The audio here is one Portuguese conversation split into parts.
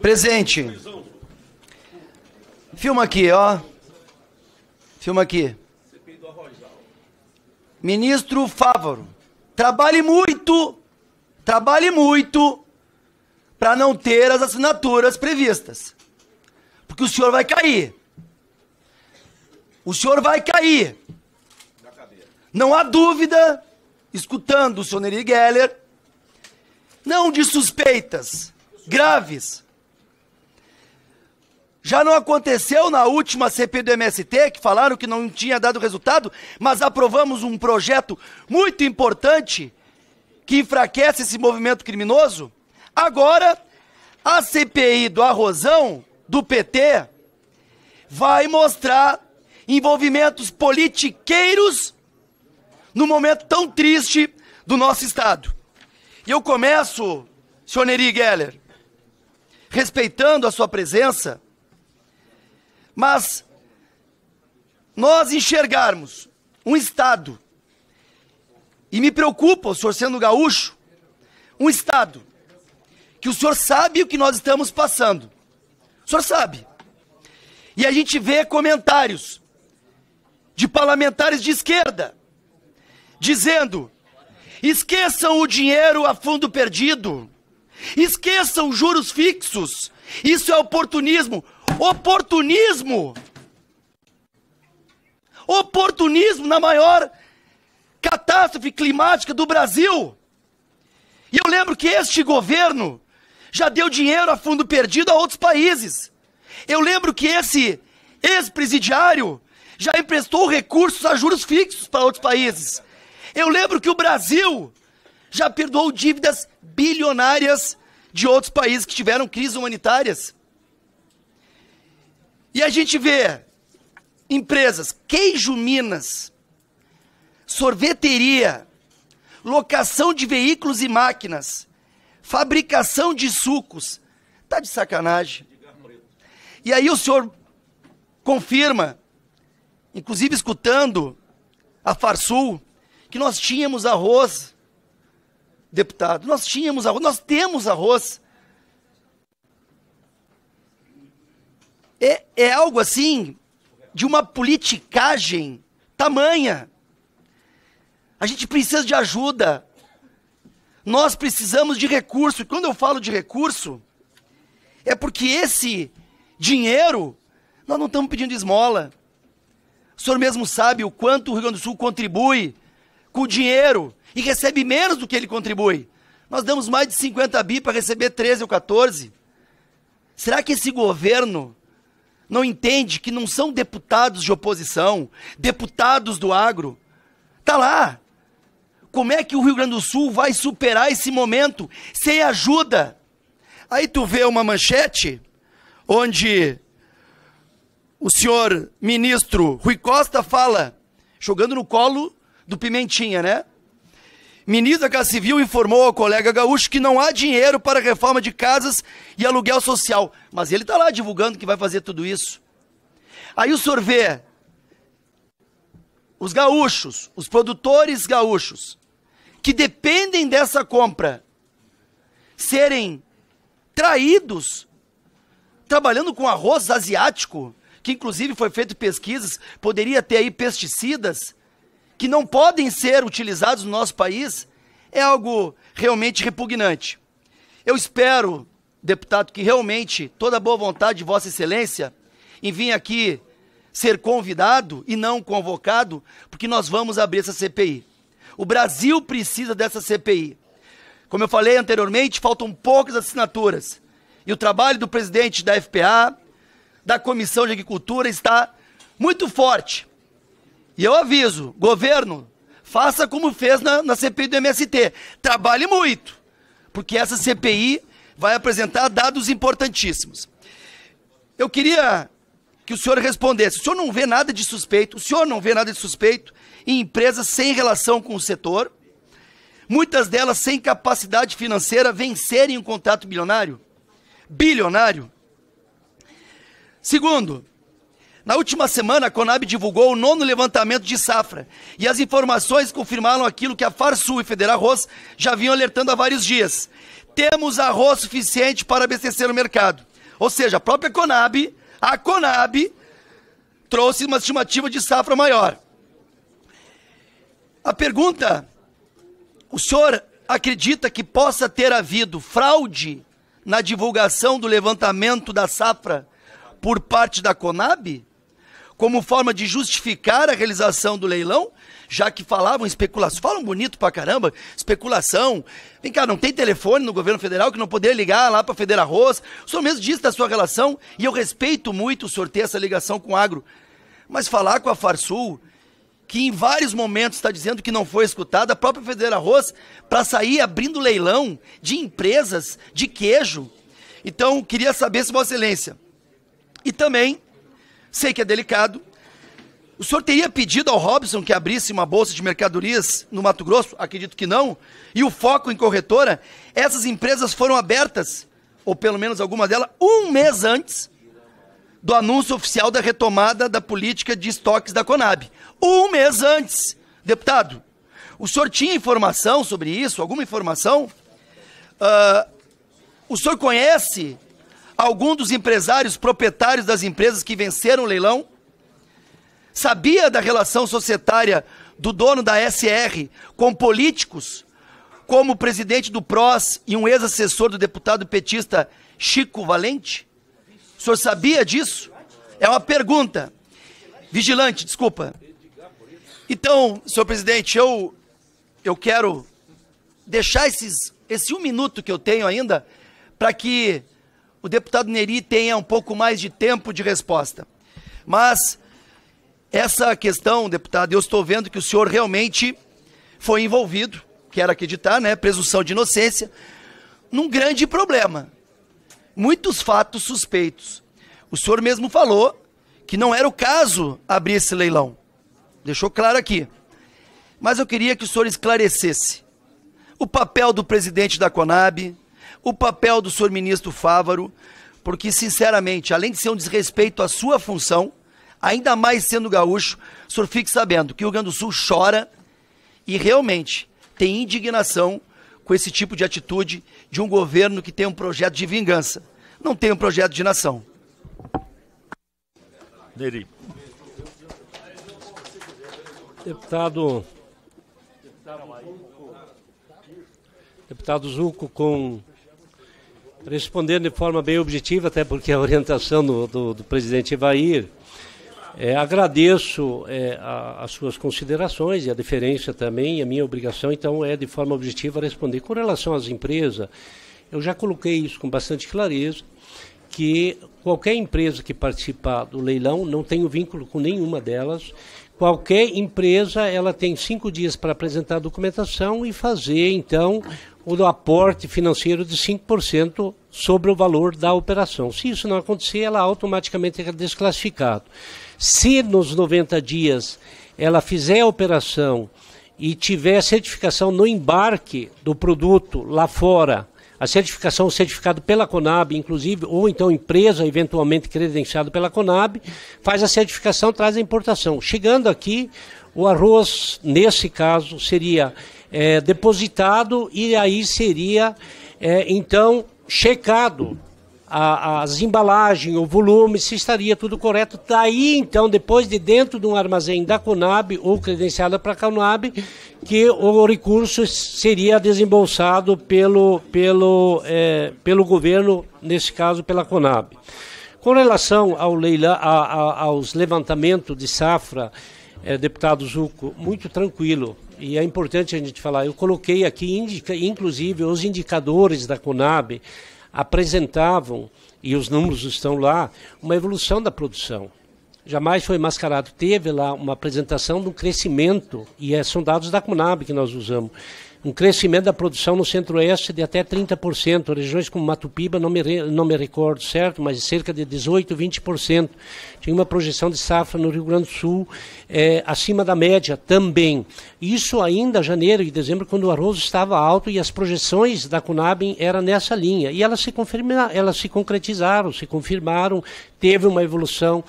Presente. Filma aqui, ó. Filma aqui. Ministro Fávaro, trabalhe muito para não ter as assinaturas previstas. Porque o senhor vai cair. O senhor vai cair. Não há dúvida, escutando o senhor Neri Geller, não de suspeitas graves. Já não aconteceu na última CPI do MST, que falaram que não tinha dado resultado, mas aprovamos um projeto muito importante que enfraquece esse movimento criminoso? Agora, a CPI do Arrozão, do PT, vai mostrar envolvimentos politiqueiros no momento tão triste do nosso Estado. E eu começo, senhor Neri Geller, respeitando a sua presença, mas nós enxergarmos um Estado, e me preocupa o senhor sendo gaúcho, um Estado que o senhor sabe o que nós estamos passando. O senhor sabe. E a gente vê comentários de parlamentares de esquerda dizendo: esqueçam o dinheiro a fundo perdido, esqueçam juros fixos, isso é oportunismo. Oportunismo! Oportunismo na maior catástrofe climática do Brasil. E eu lembro que este governo já deu dinheiro a fundo perdido a outros países. Eu lembro que esse ex-presidiário já emprestou recursos a juros fixos para outros países. Eu lembro que o Brasil já perdoou dívidas bilionárias de outros países que tiveram crises humanitárias. E a gente vê empresas, Queijo Minas, sorveteria, locação de veículos e máquinas, fabricação de sucos. Tá de sacanagem. E aí o senhor confirma, inclusive escutando a Farsul, que nós tínhamos arroz, deputado, nós tínhamos arroz, nós temos arroz. É algo assim, de uma politicagem tamanha. A gente precisa de ajuda. Nós precisamos de recurso. E quando eu falo de recurso, é porque esse dinheiro, nós não estamos pedindo esmola. O senhor mesmo sabe o quanto o Rio Grande do Sul contribui com o dinheiro e recebe menos do que ele contribui. Nós damos mais de 50 bi para receber 13 ou 14. Será que esse governo não entende que não são deputados de oposição, deputados do agro? Tá lá. Como é que o Rio Grande do Sul vai superar esse momento sem ajuda? Aí tu vê uma manchete onde o senhor ministro Rui Costa fala, jogando no colo do Pimentinha, né? Ministro da Casa Civil informou ao colega gaúcho que não há dinheiro para reforma de casas e aluguel social. Mas ele está lá divulgando que vai fazer tudo isso. Aí o senhor vê os gaúchos, os produtores gaúchos, que dependem dessa compra, serem traídos, trabalhando com arroz asiático, que inclusive foi feito pesquisas, poderia ter aí pesticidas, que não podem ser utilizados no nosso país, é algo realmente repugnante. Eu espero, deputado, que realmente toda a boa vontade de Vossa Excelência em vir aqui ser convidado e não convocado, porque nós vamos abrir essa CPI. O Brasil precisa dessa CPI. Como eu falei anteriormente, faltam poucas assinaturas. E o trabalho do presidente da FPA, da Comissão de Agricultura, está muito forte. E eu aviso, governo, faça como fez na CPI do MST. Trabalhe muito, porque essa CPI vai apresentar dados importantíssimos. Eu queria que o senhor respondesse. O senhor não vê nada de suspeito, em empresas sem relação com o setor, muitas delas sem capacidade financeira, vencerem um contrato bilionário? Segundo, na última semana, a Conab divulgou o 9º levantamento de safra e as informações confirmaram aquilo que a Farsul e Federarroz já vinham alertando há vários dias. temos arroz suficiente para abastecer o mercado. Ou seja, a própria Conab, trouxe uma estimativa de safra maior. A pergunta, o senhor acredita que possa ter havido fraude na divulgação do levantamento da safra por parte da Conab, como forma de justificar a realização do leilão, já que falavam especulação, falam bonito pra caramba, especulação. Vem cá, não tem telefone no governo federal que não poderia ligar lá para FEDERARROZ? O senhor mesmo disse da sua relação, e eu respeito muito o senhor ter essa ligação com o agro, mas falar com a Farsul, que em vários momentos está dizendo que não foi escutada, a própria FEDERARROZ, para sair abrindo leilão de empresas de queijo. Então, queria saber se Vossa Excelência, e também, sei que é delicado, o senhor teria pedido ao Robson que abrisse uma bolsa de mercadorias no Mato Grosso? Acredito que não. E o foco em corretora, essas empresas foram abertas, ou pelo menos alguma delas, um mês antes do anúncio oficial da retomada da política de estoques da Conab. Um mês antes. Deputado, o senhor tinha informação sobre isso? Alguma informação? O senhor conhece algum dos empresários proprietários das empresas que venceram o leilão? Sabia da relação societária do dono da SR com políticos, como o presidente do PROS e um ex-assessor do deputado petista Chico Valente? O senhor sabia disso? É uma pergunta. Vigilante, desculpa. Então, senhor presidente, eu quero deixar esse 1 minuto que eu tenho ainda para que o deputado Neri tenha um pouco mais de tempo de resposta. Mas essa questão, deputado, eu estou vendo que o senhor realmente foi envolvido, quero acreditar, né, presunção de inocência, num grande problema. Muitos fatos suspeitos. O senhor mesmo falou que não era o caso abrir esse leilão. Deixou claro aqui. Mas eu queria que o senhor esclarecesse o papel do presidente da Conab, o papel do senhor ministro Fávaro, porque, sinceramente, além de ser um desrespeito à sua função, ainda mais sendo gaúcho, o senhor fique sabendo que o Rio Grande do Sul chora e realmente tem indignação com esse tipo de atitude de um governo que tem um projeto de vingança, não tem um projeto de nação. Neri. Deputado Zucco, respondendo de forma bem objetiva, até porque a orientação do presidente Evair, agradeço as suas considerações e a deferência também, a minha obrigação, então, é de forma objetiva responder. Com relação às empresas, eu já coloquei isso com bastante clareza, que qualquer empresa que participar do leilão, não tenho vínculo com nenhuma delas, qualquer empresa ela tem 5 dias para apresentar a documentação e fazer, então, o aporte financeiro de 5% sobre o valor da operação. Se isso não acontecer, ela automaticamente é desclassificada. Se nos 90 dias ela fizer a operação e tiver certificação no embarque do produto lá fora, a certificação, o certificado pela Conab, inclusive, ou então empresa eventualmente credenciada pela Conab, faz a certificação, traz a importação. Chegando aqui, o arroz, nesse caso, seria depositado e aí seria, então, checado as embalagens, o volume, se estaria tudo correto. Daí, então, depois de dentro de um armazém da Conab ou credenciada para a Conab, que o recurso seria desembolsado pelo governo, nesse caso pela Conab. Com relação aos levantamentos de safra, deputado Zucco, muito tranquilo. E é importante a gente falar, eu coloquei aqui, inclusive, os indicadores da Conab apresentavam, e os números estão lá, uma evolução da produção. Jamais foi mascarado. Teve lá uma apresentação de um crescimento, e são dados da Conab que nós usamos, um crescimento da produção no Centro-Oeste de até 30%, regiões como Mato Piba, não me recordo certo, mas cerca de 18%, 20%. Tinha uma projeção de safra no Rio Grande do Sul acima da média também. Isso ainda janeiro e dezembro, quando o arroz estava alto e as projeções da Conab eram nessa linha. E elas se concretizaram, se confirmaram, teve uma evolução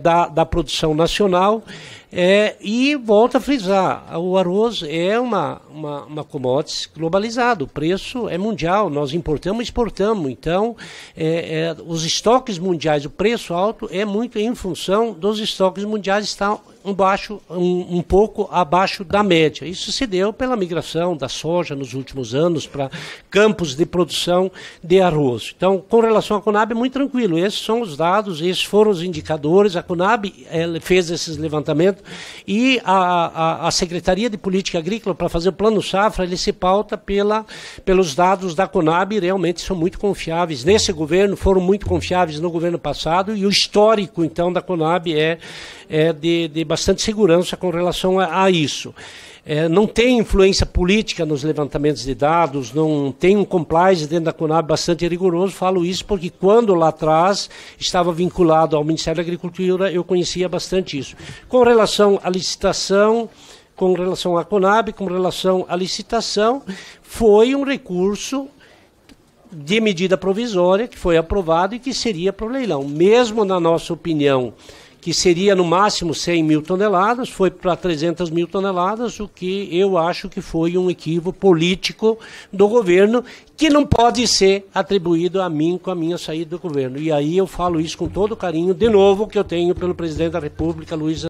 da produção nacional. E volto a frisar, o arroz é uma commodity globalizada, o preço é mundial, nós importamos e exportamos, então os estoques mundiais, o preço alto é muito em função dos estoques mundiais estar um pouco abaixo da média. Isso se deu pela migração da soja nos últimos anos para campos de produção de arroz. Então, com relação à Conab, é muito tranquilo. Esses são os dados, esses foram os indicadores. A Conab fez esses levantamentos e a Secretaria de Política Agrícola, para fazer o Plano Safra, ele se pauta pelos dados da Conab, e realmente são muito confiáveis. Nesse governo, foram muito confiáveis no governo passado, e o histórico, então, da Conab é de bastante segurança com relação a isso. Não tem influência política nos levantamentos de dados, não tem um compliance dentro da Conab bastante rigoroso. Falo isso porque quando lá atrás estava vinculado ao Ministério da Agricultura, eu conhecia bastante isso. Com relação à licitação, com relação à Conab, com relação à licitação, foi um recurso de medida provisória que foi aprovado e que seria para o leilão. Mesmo na nossa opinião, que seria no máximo 100 mil toneladas, foi para 300 mil toneladas, o que eu acho que foi um equívoco político do governo, que não pode ser atribuído a mim com a minha saída do governo. E aí eu falo isso com todo o carinho, de novo, que eu tenho pelo presidente da República, Luiz